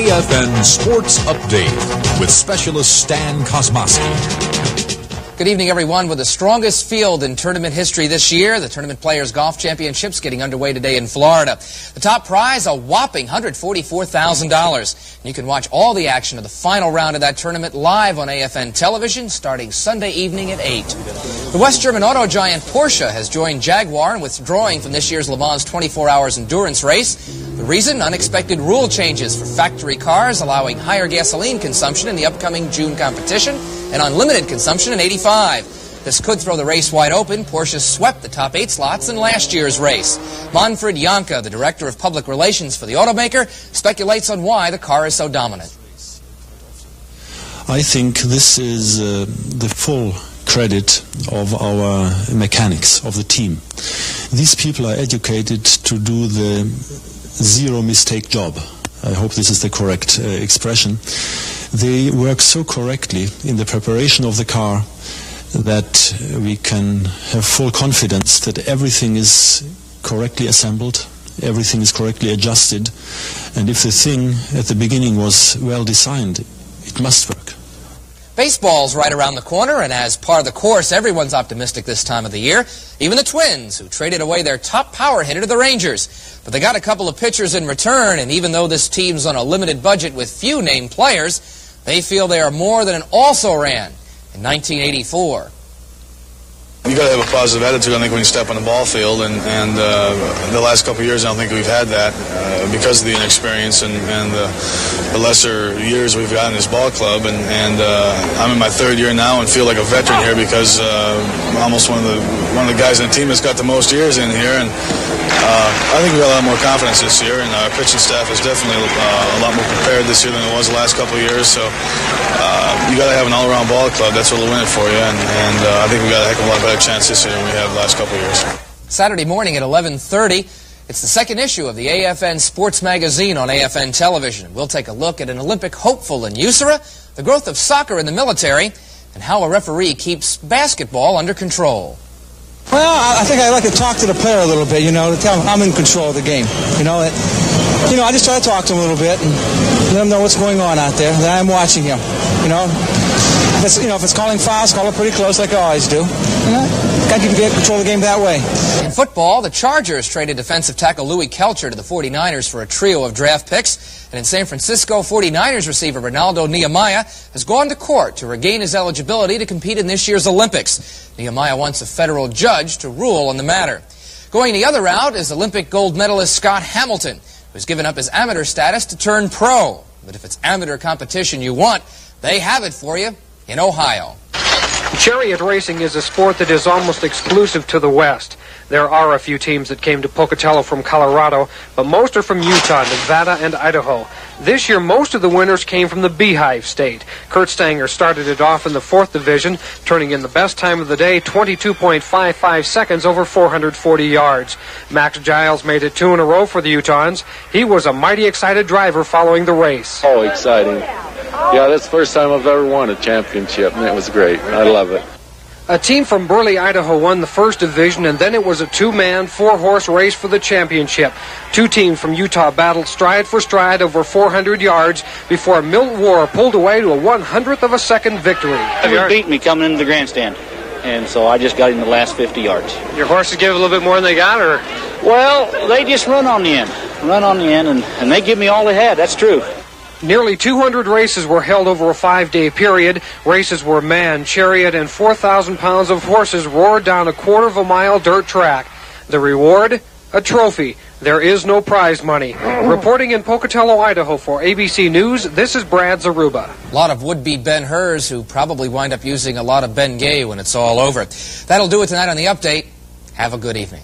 AFN Sports Update with specialist Stan Kosmoski. Good evening, everyone. With the strongest field in tournament history this year, the Tournament Players Golf Championships getting underway today in Florida. The top prize, a whopping $144,000. You can watch all the action of the final round of that tournament live on AFN television starting Sunday evening at 8. The West German auto giant Porsche has joined Jaguar in withdrawing from this year's Le Mans 24 Hours endurance race. The reason? Unexpected rule changes for factory cars, allowing higher gasoline consumption in the upcoming June competition and unlimited consumption in 85. This could throw the race wide open. Porsche swept the top 8 slots in last year's race. Manfred Janka, the director of public relations for the automaker, speculates on why the car is so dominant. I think this is the full credit of our mechanics, of the team. These people are educated to do the zero-mistake job. I hope this is the correct expression. They work so correctly in the preparation of the car that we can have full confidence that everything is correctly assembled, everything is correctly adjusted, and if the thing at the beginning was well designed, it must work. Baseball's right around the corner, and as part of the course, everyone's optimistic this time of the year. Even the Twins, who traded away their top power hitter to the Rangers. But they got a couple of pitchers in return, and even though this team's on a limited budget with few named players, they feel they are more than an also-ran in 1984. You got to have a positive attitude, I think, when you step on the ball field, and the last couple of years, I don't think we've had that because of the inexperience and the lesser years we've got in this ball club. And I'm in my third year now and feel like a veteran here because I'm almost one of the guys on the team that's got the most years in here. And I think we got a lot more confidence this year, and our pitching staff is definitely a lot more prepared this year than it was the last couple of years. So you got to have an all-around ball club. That's what will win it for you, and I think we got a heck of a lot better chance this year than we have the last couple of years. Saturday morning at 11:30, it's the second issue of the AFN Sports magazine on AFN television. We'll take a look at an Olympic hopeful in USERA, the growth of soccer in the military, and how a referee keeps basketball under control. Well, I think I like to talk to the player a little bit, to tell him I'm in control of the game. I just try to talk to him a little bit and let him know what's going on out there, that I'm watching him, If it's calling fouls, call it pretty close like I always do. Got to get control of the game that way. In football, the Chargers traded defensive tackle Louis Kelcher to the 49ers for a trio of draft picks. And in San Francisco, 49ers receiver Ronaldo Nehemiah has gone to court to regain his eligibility to compete in this year's Olympics. Nehemiah wants a federal judge to rule on the matter. Going the other route is Olympic gold medalist Scott Hamilton, who's given up his amateur status to turn pro. But if it's amateur competition you want, they have it for you in Ohio. Chariot racing is a sport that is almost exclusive to the West. There are a few teams that came to Pocatello from Colorado, but most are from Utah, Nevada, and Idaho. This year, most of the winners came from the Beehive State. Kurt Stanger started it off in the 4th division, turning in the best time of the day, 22.55 seconds over 440 yards. Max Giles made it 2 in a row for the Utahns. He was a mighty excited driver following the race. Oh, exciting. Yeah, that's the first time I've ever won a championship, and it was great. I love it. A team from Burley, Idaho won the 1st division, and then it was a 2-man, 4-horse race for the championship. 2 teams from Utah battled stride for stride over 400 yards before Milt War pulled away to a 100th of a second victory. He beat me coming into the grandstand, and so I just got in the last 50 yards. Your horses give a little bit more than they got, or? Well, they just run on the end, and they give me all they had, that's true. Nearly 200 races were held over a 5-day period. Races were man, chariot, and 4,000 pounds of horses roared down a 1/4 mile dirt track. The reward? A trophy. There is no prize money. Reporting in Pocatello, Idaho for ABC News, this is Brad Zaruba. A lot of would-be Ben-Hurs who probably wind up using a lot of Ben Gay when it's all over. That'll do it tonight on The Update. Have a good evening.